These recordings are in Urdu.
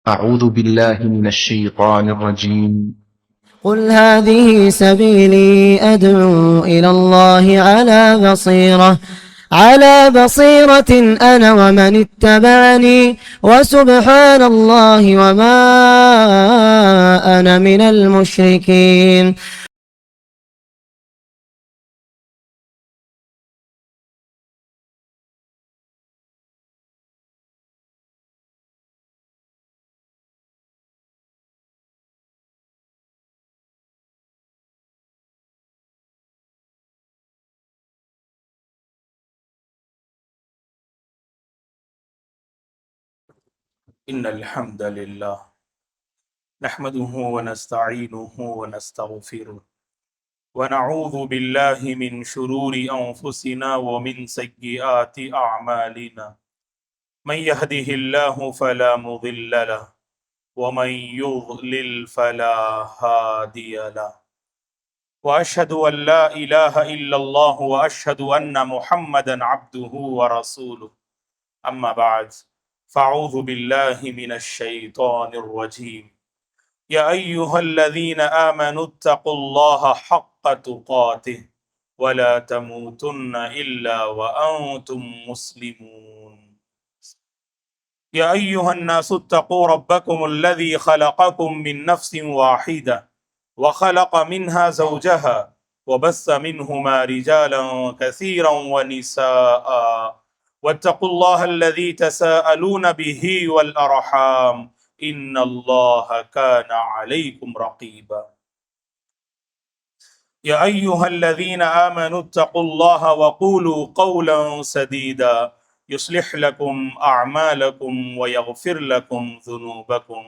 أعوذ بالله من الشيطان الرجيم. قل هذه سبيلي أدعو إلى الله على بصيرة أنا ومن اتبعني وسبحان الله وما أنا من المشركين. إن الحمد لله نحمده ونستعينه ونستغفره ونعوذ بالله من شرور أنفسنا ومن سيئات أعمالنا. من يهده الله فلا مضل له ومن يضلل فلا هادي له، وأشهد أن لا إله إلا الله وأشهد أن محمدا عبده ورسوله. أما بعد، فأعوذ بالله من الشيطان الرجيم. يا أيها الذين آمنوا اتقوا الله حق تقاته ولا تموتن إلا وأنتم مسلمون. يا أيها الناس اتقوا ربكم الذي خلقكم من نفس واحدة وخلق منها زوجها وبث منهما رجالا كثيرا ونساء، واتقوا الله الذي تساءلون به والأرحام إن الله كان عليكم رقيبا. يا أيها الذين آمنوا اتقوا الله وقولوا قولا سديدا يصلح لكم أعمالكم ويغفر لكم ذنوبكم،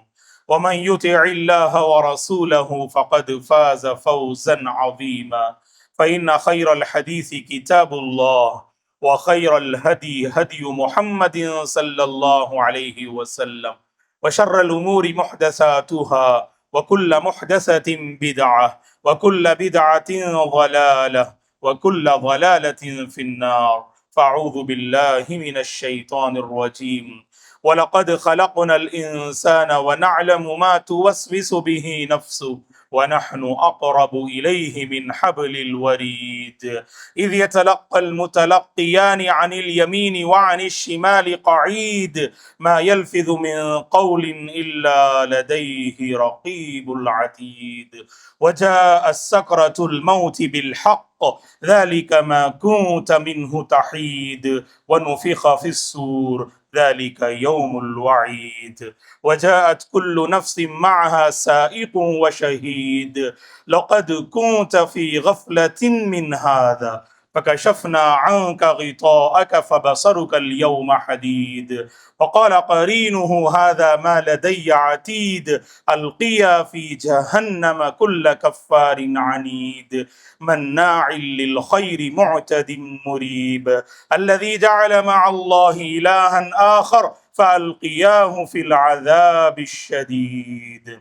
ومن يطع الله ورسوله فقد فاز فوزا عظيما. فإن خير الحديث كتاب الله، وخير الهدي هدي محمد صلى الله عليه وسلم، وشر الأمور محدثاتها وكل محدثة بدعة وكل بدعة ضلالة وكل ضلالة في النار. فأعوذ بالله من الشيطان الرجيم. ولقد خلقنا الإنسان ونعلم ما توسوس به نفسه ونحن أقرب إليه من حبل الوريد. إذ يتلقى المتلقيان عن اليمين وعن الشمال قعيد ما يلفظ من قول إلا لديه رقيب العتيد. وجاء السكرة الموت بالحق ذلك ما كنت منه تحيد، ونفخ في الصور ذلك يوم الوعيد. وجاءت كل نفس معها سائق وشهيد. لقد كنت في غفلة من هذا فكشفنا عنك غطاءك فبصرك اليوم حديد. وقال قرينه هذا ما لدي عتيد. ألقيا في جهنم كل كفار عنيد مناع للخير معتد مريب. الذي جعل مع الله إلها آخر فألقياه في العذاب الشديد.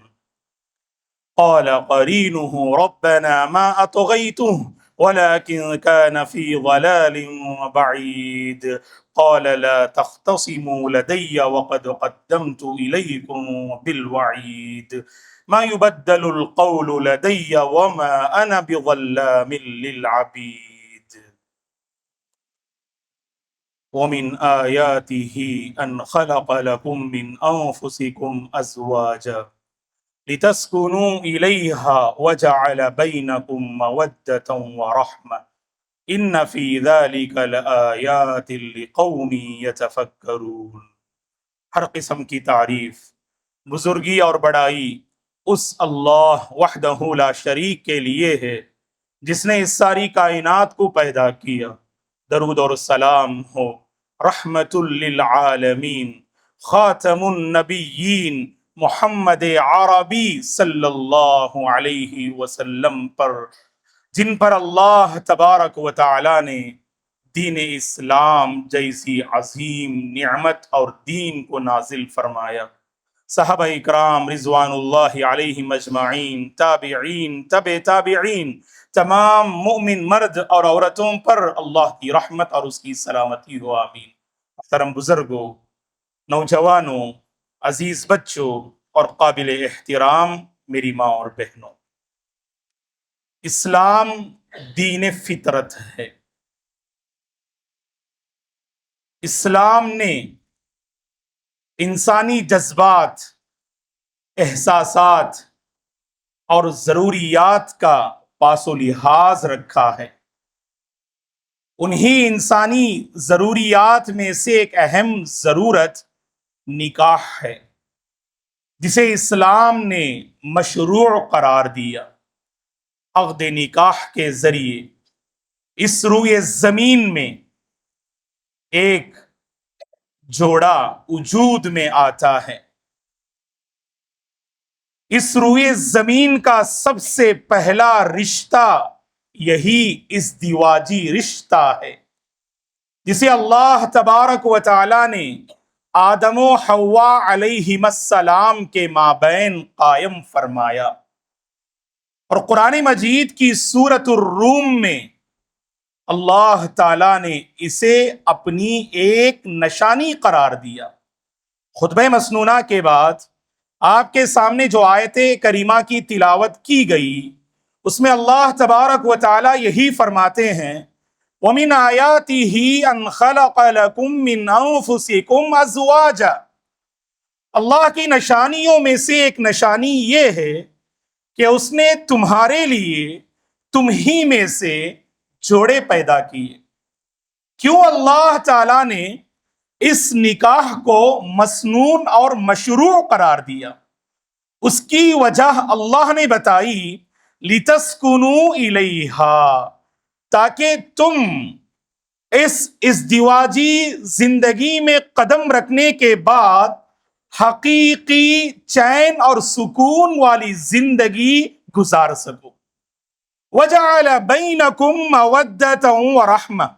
قال قرينه ربنا ما أطغيته ولكن كان في ضلال بعيد. قال لا تختصموا لدي وقد قدمت إليكم بالوعيد. ما يبدل القول لدي وما أنا بظلام للعبيد. ومن آياته أن خلق لكم من أنفسكم أزواجا لتسكنوا إليها وجعل بينكم مودة ورحمة إن في ذلك لآيات لقوم يتفکرون۔ ہر قسم کی تعریف، بزرگی اور بڑائی اس اللہ وحدہ لا شریک کے لیے ہے جس نے اس ساری کائنات کو پیدا کیا۔ درود اور السلام ہو رحمت للعالمین خاتم النبیین محمد عربی صلی اللہ علیہ وسلم پر، جن پر اللہ تبارک و تعالی نے دین اسلام جیسی عظیم نعمت اور دین کو نازل فرمایا۔ صحابہ اکرام رضوان اللہ علیہم اجمعین، تابعین، تابعین، تمام مومن مرد اور عورتوں پر اللہ کی رحمت اور اس کی سلامتی ہو، آمین۔ محترم بزرگوں، نوجوانوں، عزیز بچوں اور قابل احترام میری ماں اور بہنوں، اسلام دین فطرت ہے۔ اسلام نے انسانی جذبات، احساسات اور ضروریات کا پاس و لحاظ رکھا ہے۔ انہی انسانی ضروریات میں سے ایک اہم ضرورت نکاح ہے، جسے اسلام نے مشروع قرار دیا۔ عقد نکاح کے ذریعے اس روئے زمین میں ایک جوڑا وجود میں آتا ہے۔ اس روئے زمین کا سب سے پہلا رشتہ یہی ازدواجی رشتہ ہے، جسے اللہ تبارک و تعالی نے آدم و حوا علیہم السلام کے مابین قائم فرمایا، اور قرآن مجید کی سورۃ الروم میں اللہ تعالی نے اسے اپنی ایک نشانی قرار دیا۔ خطبہ مسنونہ کے بعد آپ کے سامنے جو آیت کریمہ کی تلاوت کی گئی، اس میں اللہ تبارک و تعالی یہی فرماتے ہیں وَمِنْ آيَاتِهِ أَنْ خَلَقَ لَكُم مِّنْ أَنفُسِكُمْ أَزْوَاجًا۔ اللہ کی نشانیوں میں سے ایک نشانی یہ ہے کہ اس نے تمہارے لیے تم ہی میں سے جوڑے پیدا کیے۔ کیوں اللہ تعالیٰ نے اس نکاح کو مسنون اور مشروع قرار دیا؟ اس کی وجہ اللہ نے بتائی، لِتَسْكُنُوا إِلَيْهَا، تاکہ تم اس ازدواجی زندگی میں قدم رکھنے کے بعد حقیقی چین اور سکون والی زندگی گزار سکو۔ وَجَعَلَ بَيْنَكُمْ مَوَدَّةً وَرَحْمَةً،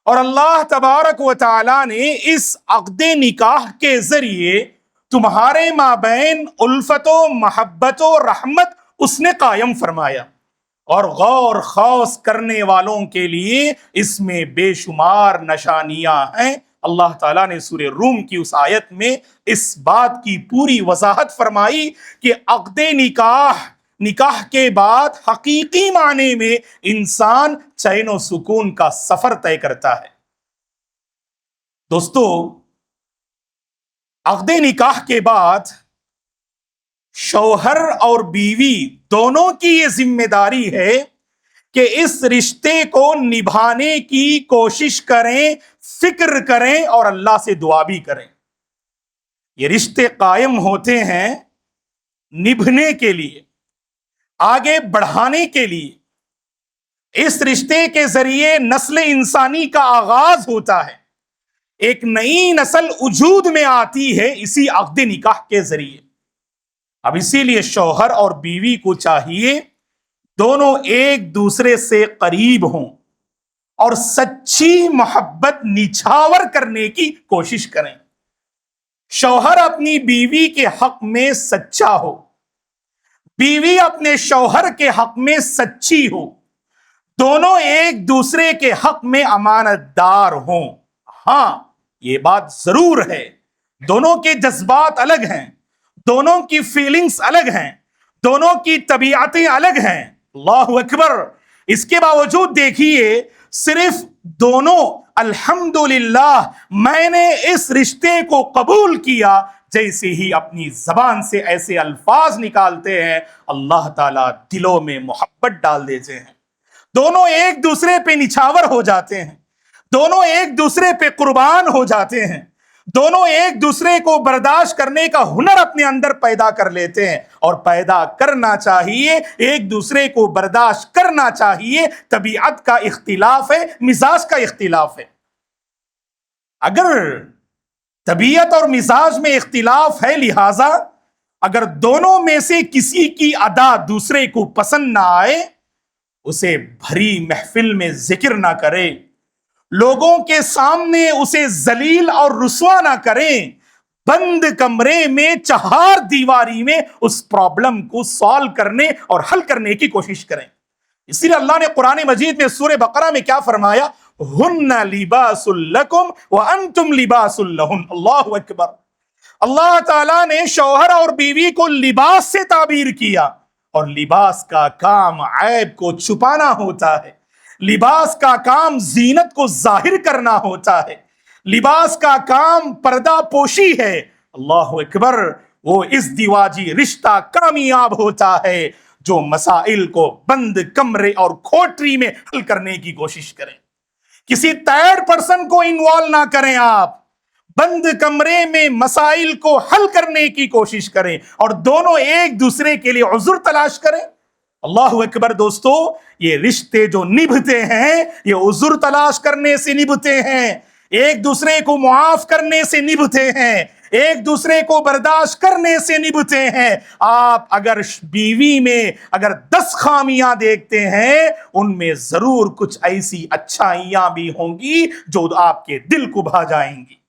اور اللہ تبارک و تعالی نے اس عقد نکاح کے ذریعے تمہارے مابین الفت و محبت و رحمت اس نے قائم فرمایا، اور غور خوض کرنے والوں کے لیے اس میں بے شمار نشانیاں ہیں۔ اللہ تعالیٰ نے سورہ روم کی اس آیت میں اس بات کی پوری وضاحت فرمائی کہ عقد نکاح کے بعد حقیقی معنی میں انسان چین و سکون کا سفر طے کرتا ہے۔ دوستو، عقد نکاح کے بعد شوہر اور بیوی دونوں کی یہ ذمہ داری ہے کہ اس رشتے کو نبھانے کی کوشش کریں، فکر کریں اور اللہ سے دعا بھی کریں۔ یہ رشتے قائم ہوتے ہیں نبھنے کے لیے، آگے بڑھانے کے لیے۔ اس رشتے کے ذریعے نسل انسانی کا آغاز ہوتا ہے، ایک نئی نسل وجود میں آتی ہے اسی عقد نکاح کے ذریعے۔ اب اسی لیے شوہر اور بیوی کو چاہیے دونوں ایک دوسرے سے قریب ہوں اور سچی محبت نچھاور کرنے کی کوشش کریں۔ شوہر اپنی بیوی کے حق میں سچا ہو، بیوی اپنے شوہر کے حق میں سچی ہو، دونوں ایک دوسرے کے حق میں امانت دار ہوں۔ ہاں، یہ بات ضرور ہے، دونوں کے جذبات الگ ہیں، دونوں کی فیلنگز الگ ہیں، دونوں کی طبیعتیں الگ ہیں۔ اللہ اکبر! اس کے باوجود دیکھیے، صرف دونوں الحمدللہ میں نے اس رشتے کو قبول کیا جیسے ہی اپنی زبان سے ایسے الفاظ نکالتے ہیں، اللہ تعالیٰ دلوں میں محبت ڈال دیتے ہیں۔ دونوں ایک دوسرے پہ نچھاور ہو جاتے ہیں، دونوں ایک دوسرے پہ قربان ہو جاتے ہیں، دونوں ایک دوسرے کو برداشت کرنے کا ہنر اپنے اندر پیدا کر لیتے ہیں، اور پیدا کرنا چاہیے، ایک دوسرے کو برداشت کرنا چاہیے۔ طبیعت کا اختلاف ہے، مزاج کا اختلاف ہے۔ اگر طبیعت اور مزاج میں اختلاف ہے، لہذا اگر دونوں میں سے کسی کی ادا دوسرے کو پسند نہ آئے، اسے بھری محفل میں ذکر نہ کرے، لوگوں کے سامنے اسے ذلیل اور رسوا نہ کریں، بند کمرے میں چہار دیواری میں اس پرابلم کو سالو کرنے اور حل کرنے کی کوشش کریں۔ اسی لیے اللہ نے قرآن مجید میں سورہ بقرہ میں کیا فرمایا؟ ہن لباس لکم وانتم لباس لہن۔ اللہ اکبر! اللہ تعالیٰ نے شوہر اور بیوی کو لباس سے تعبیر کیا، اور لباس کا کام عیب کو چھپانا ہوتا ہے، لباس کا کام زینت کو ظاہر کرنا ہوتا ہے، لباس کا کام پردہ پوشی ہے۔ اللہ اکبر! وہ ازدواجی رشتہ کامیاب ہوتا ہے جو مسائل کو بند کمرے اور کھوٹری میں حل کرنے کی کوشش کریں۔ کسی تھرڈ پرسن کو انوالو نہ کریں، آپ بند کمرے میں مسائل کو حل کرنے کی کوشش کریں اور دونوں ایک دوسرے کے لیے عذر تلاش کریں۔ اللہ اکبر دوستو، یہ رشتے جو نبھتے ہیں یہ عذر تلاش کرنے سے نبھتے ہیں، ایک دوسرے کو معاف کرنے سے نبھتے ہیں، ایک دوسرے کو برداشت کرنے سے نبھتے ہیں۔ آپ اگر بیوی میں اگر 10 خامیاں دیکھتے ہیں، ان میں ضرور کچھ ایسی اچھائیاں بھی ہوں گی جو آپ کے دل کو بھا جائیں گی۔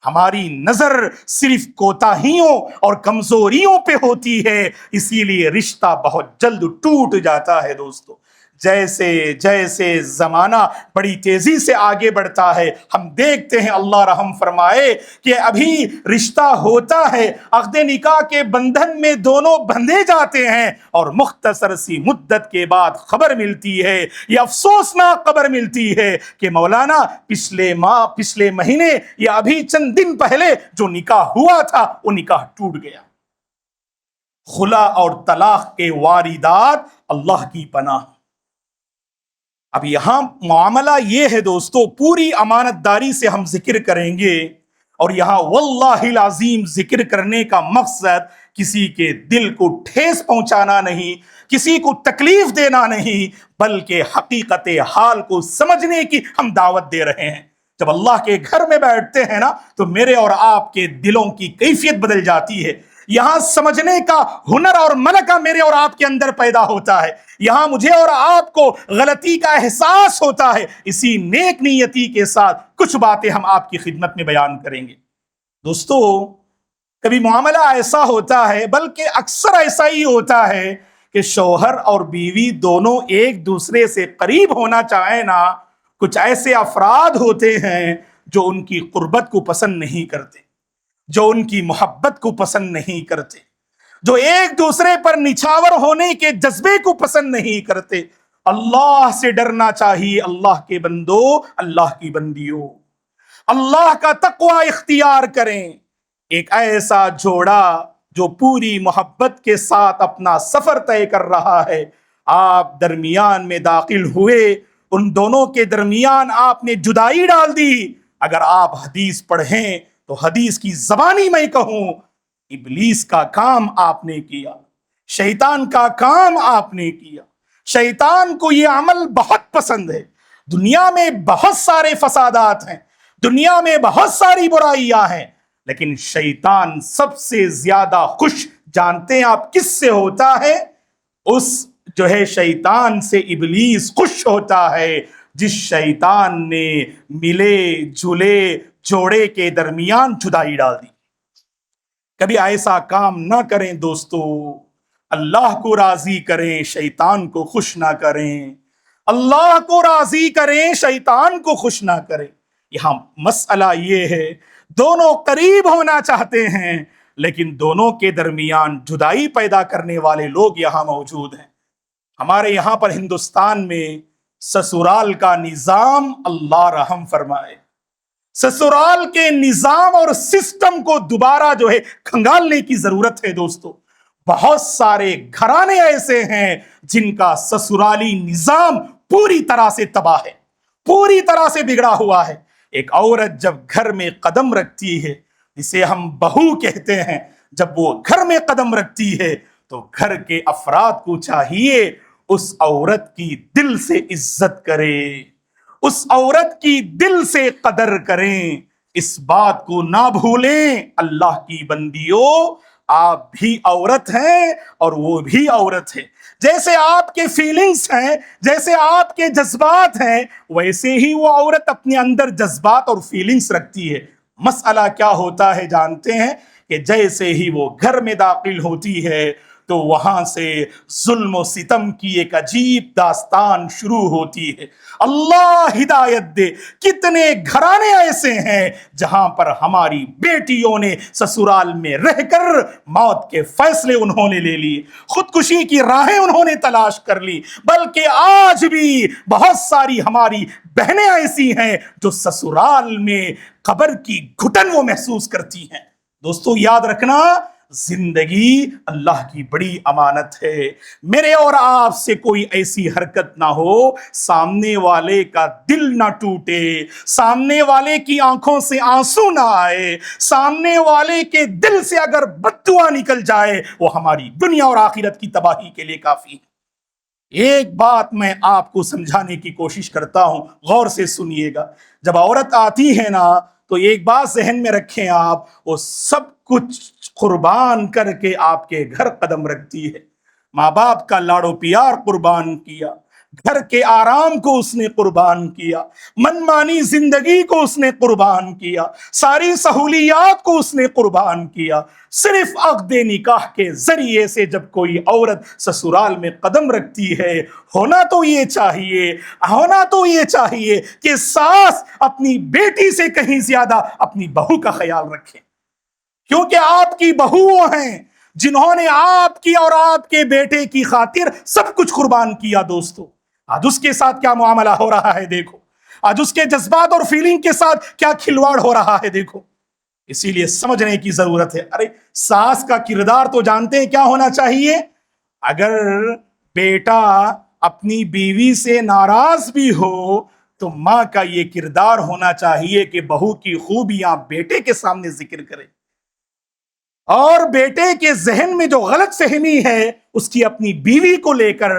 ہماری نظر صرف کوتاہیوں اور کمزوریوں پہ ہوتی ہے، اسی لیے رشتہ بہت جلد ٹوٹ جاتا ہے۔ دوستو، جیسے جیسے زمانہ بڑی تیزی سے آگے بڑھتا ہے، ہم دیکھتے ہیں اللہ رحم فرمائے کہ ابھی رشتہ ہوتا ہے، عقد نکاح کے بندھن میں دونوں بندھے جاتے ہیں، اور مختصر سی مدت کے بعد خبر ملتی ہے، یہ افسوسناک خبر ملتی ہے کہ مولانا پچھلے مہینے یا ابھی چند دن پہلے جو نکاح ہوا تھا وہ نکاح ٹوٹ گیا۔ خلا اور طلاق کے واردات اللہ کی پناہ۔ اب یہاں معاملہ یہ ہے دوستو، پوری امانت داری سے ہم ذکر کریں گے، اور یہاں واللہ العظیم ذکر کرنے کا مقصد کسی کے دل کو ٹھیس پہنچانا نہیں، کسی کو تکلیف دینا نہیں، بلکہ حقیقت حال کو سمجھنے کی ہم دعوت دے رہے ہیں۔ جب اللہ کے گھر میں بیٹھتے ہیں نا تو میرے اور آپ کے دلوں کی کیفیت بدل جاتی ہے، یہاں سمجھنے کا ہنر اور ملکہ میرے اور آپ کے اندر پیدا ہوتا ہے، یہاں مجھے اور آپ کو غلطی کا احساس ہوتا ہے۔ اسی نیک نیتی کے ساتھ کچھ باتیں ہم آپ کی خدمت میں بیان کریں گے۔ دوستو، کبھی معاملہ ایسا ہوتا ہے، بلکہ اکثر ایسا ہی ہوتا ہے کہ شوہر اور بیوی دونوں ایک دوسرے سے قریب ہونا چاہیں نا، کچھ ایسے افراد ہوتے ہیں جو ان کی قربت کو پسند نہیں کرتے، جو ان کی محبت کو پسند نہیں کرتے، جو ایک دوسرے پر نچھاور ہونے کے جذبے کو پسند نہیں کرتے۔ اللہ سے ڈرنا چاہیے، اللہ کے بندو، اللہ کی بندیوں، اللہ کا تقوی اختیار کریں۔ ایک ایسا جوڑا جو پوری محبت کے ساتھ اپنا سفر طے کر رہا ہے، آپ درمیان میں داخل ہوئے، ان دونوں کے درمیان آپ نے جدائی ڈال دی۔ اگر آپ حدیث پڑھیں تو حدیث کی زبانی میں کہوں، ابلیس کا کام آپ نے کیا، شیطان کا کام آپ نے کیا۔ شیطان کو یہ عمل بہت پسند ہے۔ دنیا میں بہت سارے فسادات ہیں، دنیا میں بہت ساری برائیاں ہیں، لیکن شیطان سب سے زیادہ خوش جانتے ہیں آپ کس سے ہوتا ہے؟ اس جو ہے شیطان سے ابلیس خوش ہوتا ہے جس شیطان نے ملے جلے جوڑے کے درمیان جدائی ڈال دی۔ کبھی ایسا کام نہ کریں دوستو، اللہ کو راضی کریں، شیطان کو خوش نہ کریں، اللہ کو راضی کریں، شیطان کو خوش نہ کریں۔ یہاں مسئلہ یہ ہے، دونوں قریب ہونا چاہتے ہیں لیکن دونوں کے درمیان جدائی پیدا کرنے والے لوگ یہاں موجود ہیں۔ ہمارے یہاں پر ہندوستان میں سسرال کا نظام، اللہ رحم فرمائے، سسرال کے نظام اور سسٹم کو دوبارہ جو ہے کھنگالنے کی ضرورت ہے دوستو۔ بہت سارے گھرانے ایسے ہیں جن کا سسرالی نظام پوری طرح سے تباہ ہے، پوری طرح سے بگڑا ہوا ہے۔ ایک عورت جب گھر میں قدم رکھتی ہے، جسے ہم بہو کہتے ہیں، جب وہ گھر میں قدم رکھتی ہے تو گھر کے افراد کو چاہیے اس عورت کی دل سے عزت کرے، اس عورت کی دل سے قدر کریں۔ اس بات کو نہ بھولیں، اللہ کی بندیوں، آپ بھی عورت ہیں اور وہ بھی عورت ہے۔ جیسے آپ کے فیلنگز ہیں، جیسے آپ کے جذبات ہیں، ویسے ہی وہ عورت اپنے اندر جذبات اور فیلنگز رکھتی ہے۔ مسئلہ کیا ہوتا ہے جانتے ہیں کہ جیسے ہی وہ گھر میں داخل ہوتی ہے تو وہاں سے ظلم و ستم کی ایک عجیب داستان شروع ہوتی ہے۔ اللہ ہدایت دے، کتنے گھرانے ایسے ہیں جہاں پر ہماری بیٹیوں نے سسرال میں رہ کر موت کے فیصلے انہوں نے لے لیے، خودکشی کی راہیں انہوں نے تلاش کر لی، بلکہ آج بھی بہت ساری ہماری بہنیں ایسی ہیں جو سسرال میں قبر کی گھٹن وہ محسوس کرتی ہیں۔ دوستو یاد رکھنا، زندگی اللہ کی بڑی امانت ہے۔ میرے اور آپ سے کوئی ایسی حرکت نہ ہو سامنے والے کا دل نہ ٹوٹے، سامنے والے کی آنکھوں سے آنسو نہ آئے، سامنے والے کے دل سے اگر بد دعا نکل جائے وہ ہماری دنیا اور آخرت کی تباہی کے لیے کافی ہے۔ ایک بات میں آپ کو سمجھانے کی کوشش کرتا ہوں، غور سے سنیے گا۔ جب عورت آتی ہے نا تو ایک بات ذہن میں رکھیں آپ، وہ سب کچھ قربان کر کے آپ کے گھر قدم رکھتی ہے۔ ماں باپ کا لاڑو پیار قربان کیا، گھر کے آرام کو اس نے قربان کیا، من مانی زندگی کو اس نے قربان کیا، ساری سہولیات کو اس نے قربان کیا۔ صرف عقد نکاح کے ذریعے سے جب کوئی عورت سسرال میں قدم رکھتی ہے، ہونا تو یہ چاہیے کہ ساس اپنی بیٹی سے کہیں زیادہ اپنی بہو کا خیال رکھے، کیونکہ آپ کی بہو وہ ہیں جنہوں نے آپ کی اور آپ کے بیٹے کی خاطر سب کچھ قربان کیا۔ دوستو آج اس کے ساتھ کیا معاملہ ہو رہا ہے دیکھو، آج اس کے جذبات اور فیلنگ کے ساتھ کیا کھلواڑ ہو رہا ہے دیکھو۔ اسی لیے سمجھنے کی ضرورت ہے۔ ارے ساس کا کردار تو جانتے ہیں کیا ہونا چاہیے؟ اگر بیٹا اپنی بیوی سے ناراض بھی ہو تو ماں کا یہ کردار ہونا چاہیے کہ بہو کی خوبیاں بیٹے کے سامنے ذکر کرے، اور بیٹے کے ذہن میں جو غلط فہمی ہے اس کی اپنی بیوی کو لے کر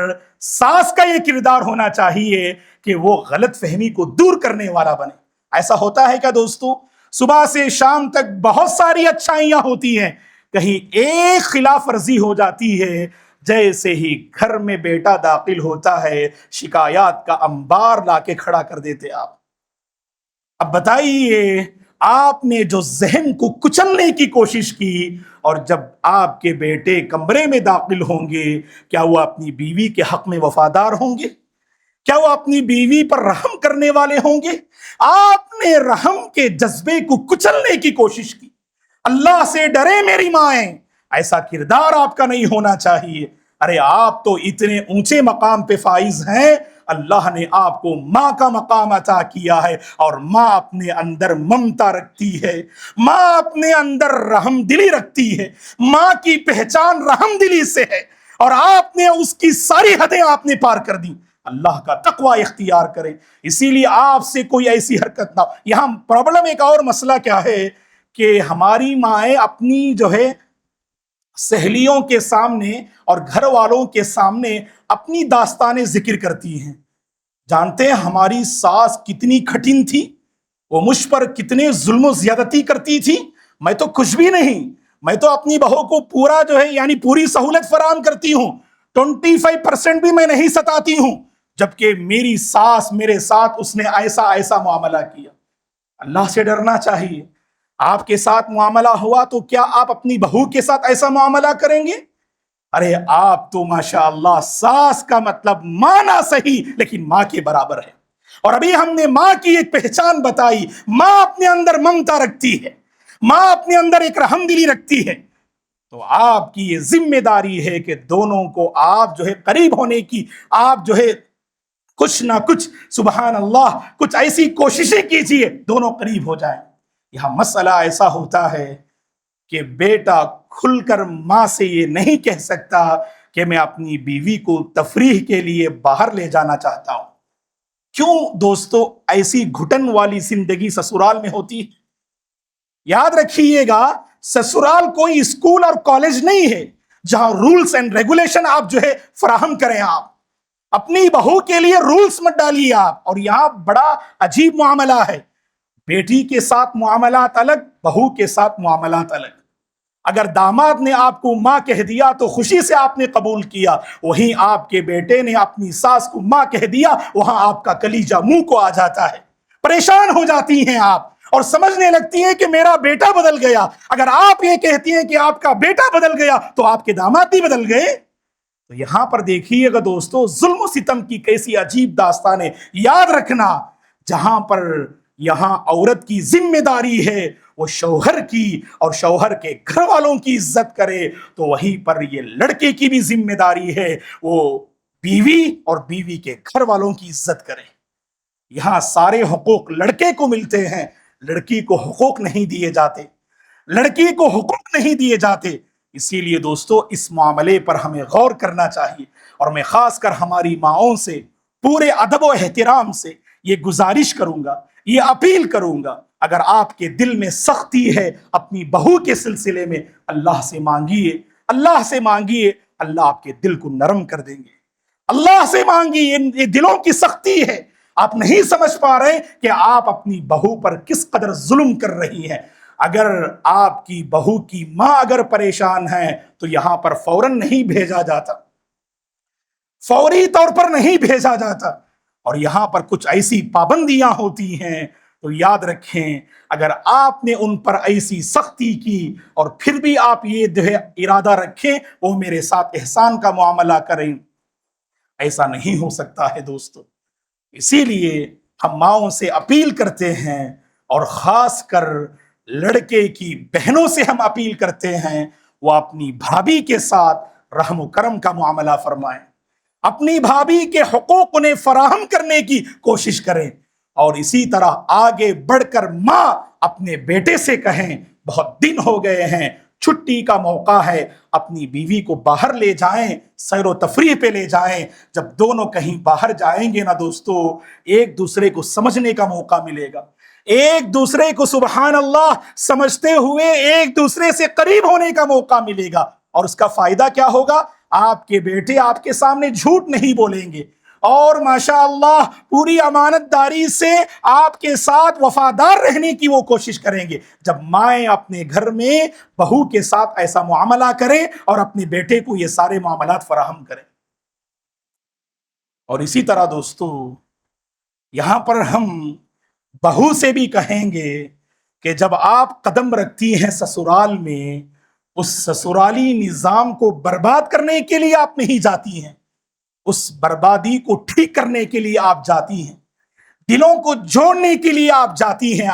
ساس کا یہ کردار ہونا چاہیے کہ وہ غلط فہمی کو دور کرنے والا بنے۔ ایسا ہوتا ہے کیا دوستو؟ صبح سے شام تک بہت ساری اچھائیاں ہوتی ہیں، کہیں ایک خلاف ورزی ہو جاتی ہے، جیسے ہی گھر میں بیٹا داخل ہوتا ہے شکایات کا انبار لا کے کھڑا کر دیتے آپ۔ اب بتائیے، آپ نے جو ذہن کو کچلنے کی کوشش کی، اور جب آپ کے بیٹے کمرے میں داخل ہوں گے کیا وہ اپنی بیوی کے حق میں وفادار ہوں گے؟ کیا وہ اپنی بیوی پر رحم کرنے والے ہوں گے؟ آپ نے رحم کے جذبے کو کچلنے کی کوشش کی۔ اللہ سے ڈرے میری مائیں، ایسا کردار آپ کا نہیں ہونا چاہیے۔ ارے آپ تو اتنے اونچے مقام پہ فائز ہیں، اللہ نے آپ کو ماں کا مقام عطا کیا ہے، اور ماں اپنے اندر ممتا رکھتی ہے، ماں اپنے اندر رحم دلی رکھتی ہے، ماں کی پہچان رحم دلی سے ہے، اور آپ نے اس کی ساری حدیں آپ نے پار کر دی۔ اللہ کا تقوی اختیار کریں، اسی لیے آپ سے کوئی ایسی حرکت نہ ہو۔ یہاں پرابلم ایک اور مسئلہ کیا ہے کہ ہماری مائیں اپنی جو ہے سہیلیوں کے سامنے اور گھر والوں کے سامنے اپنی داستانیں ذکر کرتی ہیں۔ جانتے ہیں ہماری ساس کتنی کھٹن تھی، وہ مجھ پر کتنے ظلم و زیادتی کرتی تھی، میں تو کچھ بھی نہیں، میں تو اپنی بہو کو پورا جو ہے یعنی پوری سہولت فراہم کرتی ہوں، 25% بھی میں نہیں ستاتی ہوں، جبکہ میری ساس میرے ساتھ اس نے ایسا معاملہ کیا۔ اللہ سے ڈرنا چاہیے۔ آپ کے ساتھ معاملہ ہوا تو کیا آپ اپنی بہو کے ساتھ ایسا معاملہ کریں گے؟ ارے آپ تو ماشاءاللہ ساس کا مطلب ماں نہ صحیح لیکن ماں کے برابر ہے، اور ابھی ہم نے ماں کی ایک پہچان بتائی۔ ماں اپنے اندر ممتا رکھتی ہے، ماں اپنے اندر ایک رحم دلی رکھتی ہے، تو آپ کی یہ ذمہ داری ہے کہ دونوں کو آپ جو ہے قریب ہونے کی، آپ جو ہے کچھ نہ کچھ سبحان اللہ کچھ ایسی کوششیں کیجئے دونوں قریب ہو جائیں۔ یہاں مسئلہ ایسا ہوتا ہے کہ بیٹا کھل کر ماں سے یہ نہیں کہہ سکتا کہ میں اپنی بیوی کو تفریح کے لیے باہر لے جانا چاہتا ہوں۔ کیوں دوستو ایسی گھٹن والی زندگی سسرال میں ہوتی ہے؟ یاد رکھیے گا، سسرال کوئی اسکول اور کالج نہیں ہے جہاں رولز اینڈ ریگولیشن آپ جو ہے فراہم کریں۔ آپ اپنی بہو کے لیے رولز مت ڈالیے آپ۔ اور یہاں بڑا عجیب معاملہ ہے، بیٹی کے ساتھ معاملات الگ، بہو کے ساتھ معاملات الگ۔ اگر داماد نے آپ کو ماں کہہ دیا تو خوشی سے آپ نے قبول کیا، وہیں آپ کے بیٹے نے اپنی ساس کو ماں کہہ دیا، وہاں آپ کا کلیجہ منہ کو آ جاتا ہے، پریشان ہو جاتی ہیں آپ، اور سمجھنے لگتی ہیں کہ میرا بیٹا بدل گیا۔ اگر آپ یہ کہتی ہیں کہ آپ کا بیٹا بدل گیا تو آپ کے داماد بھی بدل گئے۔ تو یہاں پر دیکھیے گا دوستو، ظلم و ستم کی کیسی عجیب داستانیں۔ یاد رکھنا، جہاں پر یہاں عورت کی ذمہ داری ہے وہ شوہر کی اور شوہر کے گھر والوں کی عزت کرے، تو وہیں پر یہ لڑکے کی بھی ذمہ داری ہے وہ بیوی اور بیوی کے گھر والوں کی عزت کرے۔ یہاں سارے حقوق لڑکے کو ملتے ہیں، لڑکی کو حقوق نہیں دیے جاتے، لڑکی کو حقوق نہیں دیے جاتے۔ اسی لیے دوستو اس معاملے پر ہمیں غور کرنا چاہیے، اور میں خاص کر ہماری ماؤں سے پورے ادب و احترام سے یہ گزارش کروں گا، یہ اپیل کروں گا، اگر آپ کے دل میں سختی ہے اپنی بہو کے سلسلے میں، اللہ سے مانگیے، اللہ سے مانگیے، اللہ آپ کے دل کو نرم کر دیں گے۔ اللہ سے مانگیے، یہ دلوں کی سختی ہے، آپ نہیں سمجھ پا رہے کہ آپ اپنی بہو پر کس قدر ظلم کر رہی ہیں۔ اگر آپ کی بہو کی ماں اگر پریشان ہے تو یہاں پر فوراً نہیں بھیجا جاتا، فوری طور پر نہیں بھیجا جاتا، اور یہاں پر کچھ ایسی پابندیاں ہوتی ہیں، تو یاد رکھیں اگر آپ نے ان پر ایسی سختی کی اور پھر بھی آپ یہ ارادہ رکھیں وہ میرے ساتھ احسان کا معاملہ کریں، ایسا نہیں ہو سکتا ہے دوستو۔ اسی لیے ہم ماؤں سے اپیل کرتے ہیں، اور خاص کر لڑکے کی بہنوں سے ہم اپیل کرتے ہیں، وہ اپنی بھابھی کے ساتھ رحم و کرم کا معاملہ فرمائیں، اپنی بھابھی کے حقوق انہیں فراہم کرنے کی کوشش کریں، اور اسی طرح آگے بڑھ کر ماں اپنے بیٹے سے کہیں بہت دن ہو گئے ہیں، چھٹی کا موقع ہے، اپنی بیوی کو باہر لے جائیں، سیر و تفریح پہ لے جائیں۔ جب دونوں کہیں باہر جائیں گے نا دوستو، ایک دوسرے کو سمجھنے کا موقع ملے گا، ایک دوسرے کو سبحان اللہ سمجھتے ہوئے ایک دوسرے سے قریب ہونے کا موقع ملے گا، اور اس کا فائدہ کیا ہوگا؟ آپ کے بیٹے آپ کے سامنے جھوٹ نہیں بولیں گے، اور ماشاءاللہ پوری امانت داری سے آپ کے ساتھ وفادار رہنے کی وہ کوشش کریں گے۔ جب مائیں اپنے گھر میں بہو کے ساتھ ایسا معاملہ کریں اور اپنے بیٹے کو یہ سارے معاملات فراہم کریں۔ اور اسی طرح دوستو یہاں پر ہم بہو سے بھی کہیں گے کہ جب آپ قدم رکھتی ہیں سسرال میں، اس سسرالی نظام کو برباد کرنے کے لیے آپ نہیں جاتی ہیں، اس بربادی کو ٹھیک کرنے کے لیے آپ جاتی ہیں، دلوں کو جوڑنے کے لیے آپ جاتی ہیں۔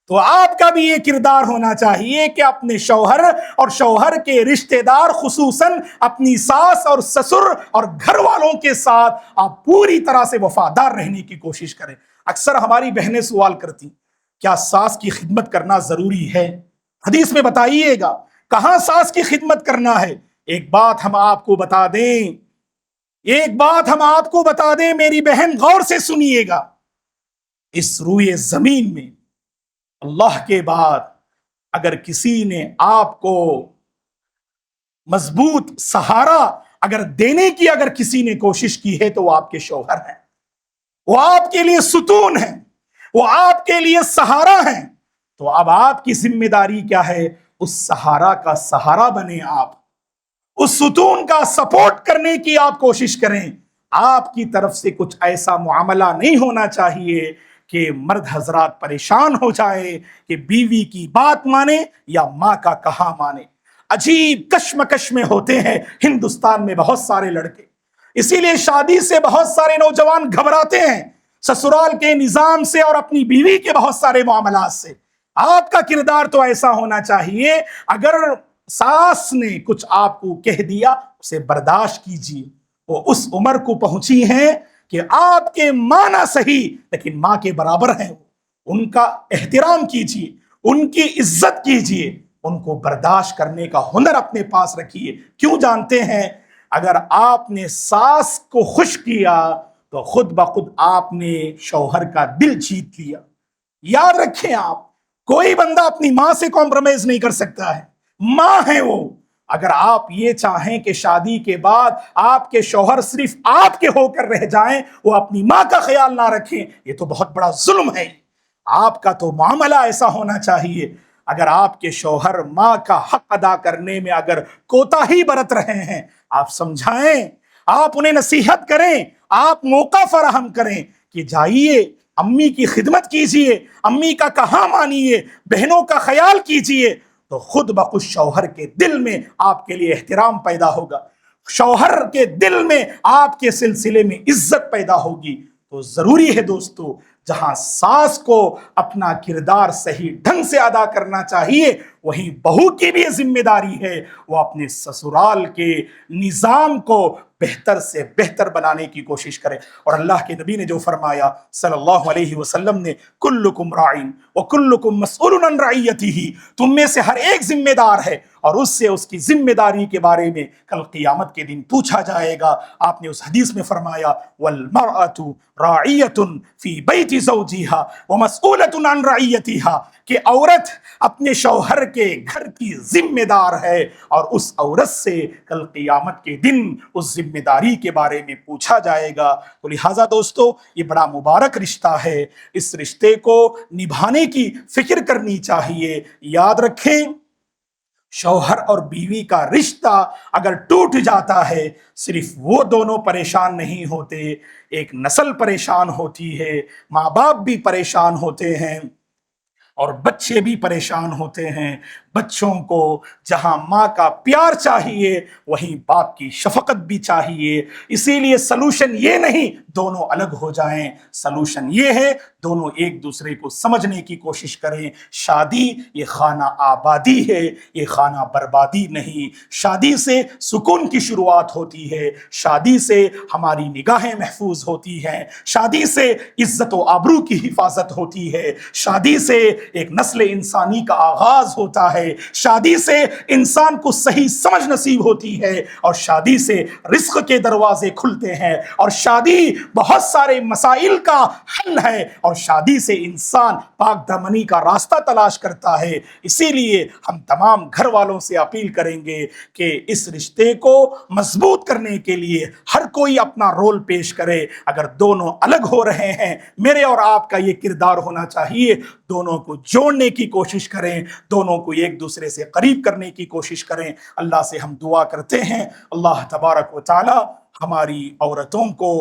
تو آپ کا بھی یہ کردار ہونا چاہیے کہ اپنے شوہر اور شوہر کے رشتہ دار، خصوصاً اپنی ساس اور سسر اور گھر والوں کے ساتھ آپ پوری طرح سے وفادار رہنے کی کوشش کریں۔ اکثر ہماری بہنیں سوال کرتی، کیا ساس کی خدمت کرنا ضروری ہے؟ حدیث میں بتائیے گا کہاں ساس کی خدمت کرنا ہے۔ ایک بات ہم آپ کو بتا دیں، ایک بات ہم آپ کو بتا دیں میری بہن، غور سے سنیے گا، اس روئے زمین میں اللہ کے بعد اگر کسی نے آپ کو مضبوط سہارا اگر دینے کی اگر کسی نے کوشش کی ہے تو وہ آپ کے شوہر ہیں، وہ آپ کے لیے ستون ہیں، وہ آپ کے لیے سہارا ہیں۔ تو اب آپ کی ذمہ داری کیا ہے؟ اس سہارا کا سہارا بنے، آپ اس ستون کا سپورٹ کرنے کی آپ کوشش کریں۔ آپ کی طرف سے کچھ ایسا معاملہ نہیں ہونا چاہیے کہ مرد حضرات پریشان ہو جائے کہ بیوی کی بات مانے یا ماں کا کہا مانے۔ عجیب کشمکش میں ہوتے ہیں ہندوستان میں بہت سارے لڑکے، اسی لیے شادی سے بہت سارے نوجوان گھبراتے ہیں، سسرال کے نظام سے اور اپنی بیوی کے بہت سارے معاملات سے۔ آپ کا کردار تو ایسا ہونا چاہیے، اگر ساس نے کچھ آپ کو کہہ دیا اسے برداشت کیجیے، وہ اس عمر کو پہنچی ہیں کہ آپ کے ماں نہ صحیح لیکن ماں کے برابر ہیں، ان کا احترام کیجیے، ان کی عزت کیجیے، ان کو برداشت کرنے کا ہنر اپنے پاس رکھیے۔ کیوں جانتے ہیں؟ اگر آپ نے ساس کو خوش کیا تو خود بخود آپ نے شوہر کا دل جیت لیا۔ یاد رکھیں، آپ کوئی بندہ اپنی ماں سے کمپرومائز نہیں کر سکتا ہے، ماں ہے وہ۔ اگر آپ یہ چاہیں کہ شادی کے بعد آپ کے شوہر صرف آپ کے ہو کر رہ جائیں، وہ اپنی ماں کا خیال نہ رکھیں، یہ تو بہت بڑا ظلم ہے۔ آپ کا تو معاملہ ایسا ہونا چاہیے، اگر آپ کے شوہر ماں کا حق ادا کرنے میں اگر کوتاہی برت رہے ہیں، آپ سمجھائیں، آپ انہیں نصیحت کریں، آپ موقع فراہم کریں کہ جائیے امی کی خدمت کیجئے، امی کا کہاں مانیے، بہنوں کا خیال کیجئے، تو خود بخود شوہر کے دل میں آپ کے لیے احترام پیدا ہوگا، شوہر کے دل میں آپ کے سلسلے میں عزت پیدا ہوگی۔ تو ضروری ہے دوستو، جہاں ساس کو اپنا کردار صحیح ڈھنگ سے ادا کرنا چاہیے، وہیں بہو کی بھی ذمہ داری ہے وہ اپنے سسرال کے نظام کو بہتر سے بہتر بنانے کی کوشش کرے۔ اور اللہ کے نبی نے جو فرمایا صلی اللہ علیہ وسلم نے، کلکم راعین وکلکم مسئول عن رعیتہ، تم میں سے ہر ایک ذمہ دار ہے اور اس سے اس کی ذمہ داری کے بارے میں کل قیامت کے دن پوچھا جائے گا۔ آپ نے اس حدیث میں فرمایا والمرأة راعیۃ فی بیت زوجہا ومسئولۃ عن رعیتہا، کہ عورت اپنے شوہر کے گھر کی ذمہ دار ہے اور اس عورت سے کل قیامت کے دن اس ذمہ داری کے بارے میں پوچھا جائے گا۔ تو لہٰذا دوستو، یہ بڑا مبارک رشتہ ہے، اس رشتے کو نبھانے کی فکر کرنی چاہیے۔ یاد رکھیں، شوہر اور بیوی کا رشتہ اگر ٹوٹ جاتا ہے، صرف وہ دونوں پریشان نہیں ہوتے، ایک نسل پریشان ہوتی ہے، ماں باپ بھی پریشان ہوتے ہیں اور بچے بھی پریشان ہوتے ہیں۔ بچوں کو جہاں ماں کا پیار چاہیے، وہیں باپ کی شفقت بھی چاہیے۔ اسی لیے سلوشن یہ نہیں دونوں الگ ہو جائیں، سلوشن یہ ہے دونوں ایک دوسرے کو سمجھنے کی کوشش کریں۔ شادی یہ خانہ آبادی ہے، یہ خانہ بربادی نہیں۔ شادی سے سکون کی شروعات ہوتی ہے، شادی سے ہماری نگاہیں محفوظ ہوتی ہیں، شادی سے عزت و آبرو کی حفاظت ہوتی ہے، شادی سے ایک نسل انسانی کا آغاز ہوتا ہے، شادی سے انسان کو صحیح سمجھ نصیب ہوتی ہے، اور شادی سے رزق کے دروازے کھلتے ہیں، اور شادی بہت سارے مسائل کا حل ہے، اور شادی سے انسان پاک دامنی کا راستہ تلاش کرتا ہے۔ اسی لیے ہم تمام گھر والوں سے اپیل کریں گے کہ اس رشتے کو مضبوط کرنے کے لیے ہر کوئی اپنا رول پیش کرے۔ اگر دونوں الگ ہو رہے ہیں، میرے اور آپ کا یہ کردار ہونا چاہیے، دونوں کو جوڑنے کی کوشش کریں، دونوں کو ایک دوسرے سے قریب کرنے کی کوشش کریں۔ اللہ سے ہم دعا کرتے ہیں، اللہ تبارک و تعالی ہماری عورتوں کو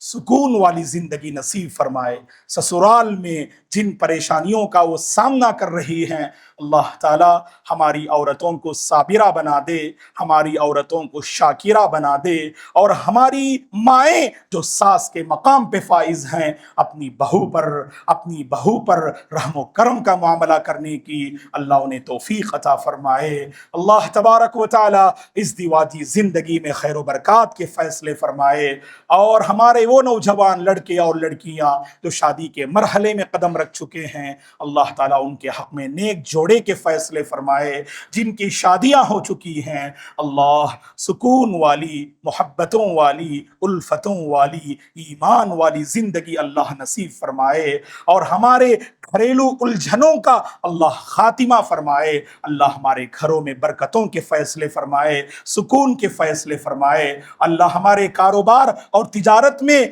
سکون والی زندگی نصیب فرمائے۔ سسرال میں جن پریشانیوں کا وہ سامنا کر رہی ہیں، اللہ تعالی ہماری عورتوں کو صابرہ بنا دے، ہماری عورتوں کو شاکرہ بنا دے، اور ہماری مائیں جو ساس کے مقام پہ فائز ہیں، اپنی بہو پر رحم و کرم کا معاملہ کرنے کی اللہ انہیں توفیق عطا فرمائے۔ اللہ تبارک و تعالی اس دیواتی زندگی میں خیر و برکات کے فیصلے فرمائے، اور ہمارے وہ نوجوان لڑکے اور لڑکیاں جو شادی کے مرحلے میں قدم رکھ چکے ہیں، اللہ تعالیٰ ان کے حق میں نیک جوڑے کے فیصلے فرمائے۔ جن کی شادیاں ہو چکی ہیں، اللہ سکون والی، محبتوں والی، الفتوں والی، ایمان والی زندگی اللہ نصیب فرمائے، اور ہمارے گھریلو الجھنوں کا اللہ خاتمہ فرمائے۔ اللہ ہمارے گھروں میں برکتوں کے فیصلے فرمائے، سکون کے فیصلے فرمائے۔ اللہ ہمارے کاروبار اور تجارت میں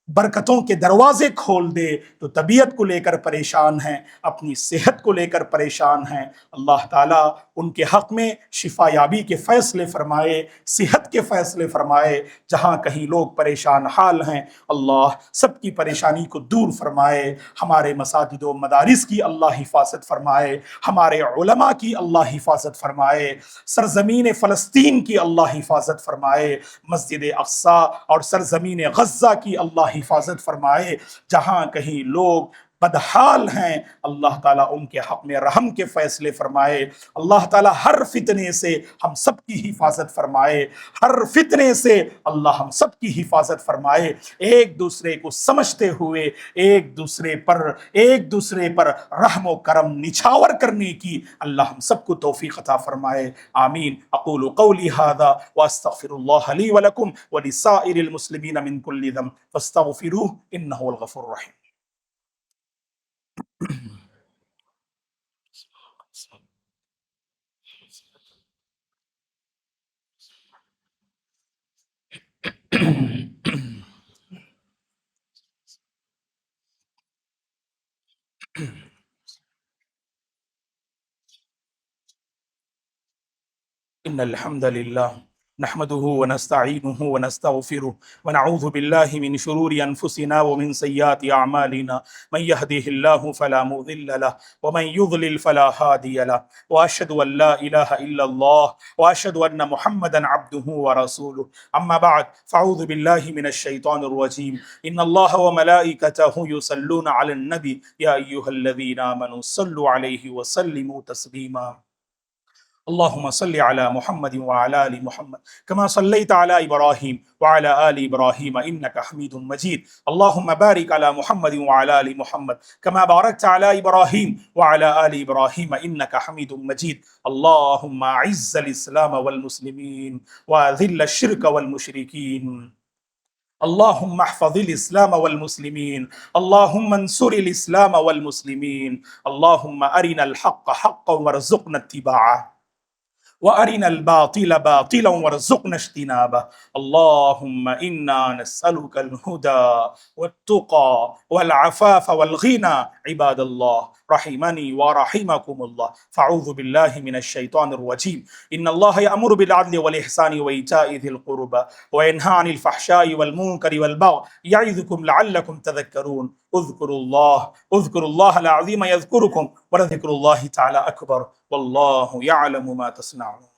برکتوں کے دروازے کھول دے۔ تو طبیعت کو لے کر پریشان ہیں، اپنی صحت کو لے کر پریشان ہیں، اللہ تعالیٰ ان کے حق میں شفا یابی کے فیصلے فرمائے، صحت کے فیصلے فرمائے۔ جہاں کہیں لوگ پریشان حال ہیں، اللہ سب کی پریشانی کو دور فرمائے۔ ہمارے مساجد و مدارس کی اللہ حفاظت فرمائے، ہمارے علماء کی اللہ حفاظت فرمائے، سرزمین فلسطین کی اللہ حفاظت فرمائے، مسجد اقصی اور سرزمین غزہ کی اللہ حفاظت فرمائے۔ جہاں کہیں لوگ بدحال ہیں، اللہ تعالیٰ ان کے حق میں رحم کے فیصلے فرمائے۔ اللہ تعالیٰ ہر فتنے سے ہم سب کی حفاظت فرمائے، ہر فتنے سے اللہ ہم سب کی حفاظت فرمائے۔ ایک دوسرے کو سمجھتے ہوئے ایک دوسرے پر رحم و کرم نچھاور کرنے کی اللہ ہم سب کو توفیق عطا فرمائے، آمین۔ اقول قولی ھذا واستغفر اللہ لی ولکم ولسائر المسلمین من کل ذنب فاستغفروہ انہ هو الغفور الرحیم۔ ان الحمد للہ نحمده ونستعينه ونستغفره ونعوذ بالله من شرور أنفسنا ومن سيئات أعمالنا من يهده الله فلا مضل له ومن يضلل فلا هادي له وأشهد أن لا إله إلا الله وأشهد أن محمدا عبده ورسوله أما بعد فأعوذ بالله من الشيطان الرجيم إن الله وملائكته يصلون على النبي يا أيها الذين آمنوا صلوا عليه وسلموا تسليما اللهم صل على محمد وعلى آل محمد كما صليت على إبراهيم وعلى آل إبراهيم إنك حميد مجيد اللهم بارك على محمد وعلى آل محمد كما باركت على إبراهيم وعلى آل إبراهيم إنك حميد مجيد اللهم أعز الإسلام والمسلمين وأذل الشرك والمشركين اللهم احفظ الإسلام والمسلمين اللهم انصر الإسلام والمسلمين اللهم أرنا الحق حقا وارزقنا اتباعه وأرنا الباطل باطلا وارزقنا اجتنابه اللهم إنا نسألك الهدى والتقى والعفاف والغنى عباد الله رحمني ورحمكم الله فأعوذ بالله من الشيطان الرجيم إن الله يأمر بالعدل والإحسان وإيتاء ذي القربى وينهى عن الفحشاء والمنكر والبغي يعظكم لعلكم تذكرون اذكروا الله العظيم يذكركم ولذكر الله تعالى أكبر والله يعلم ما تصنعون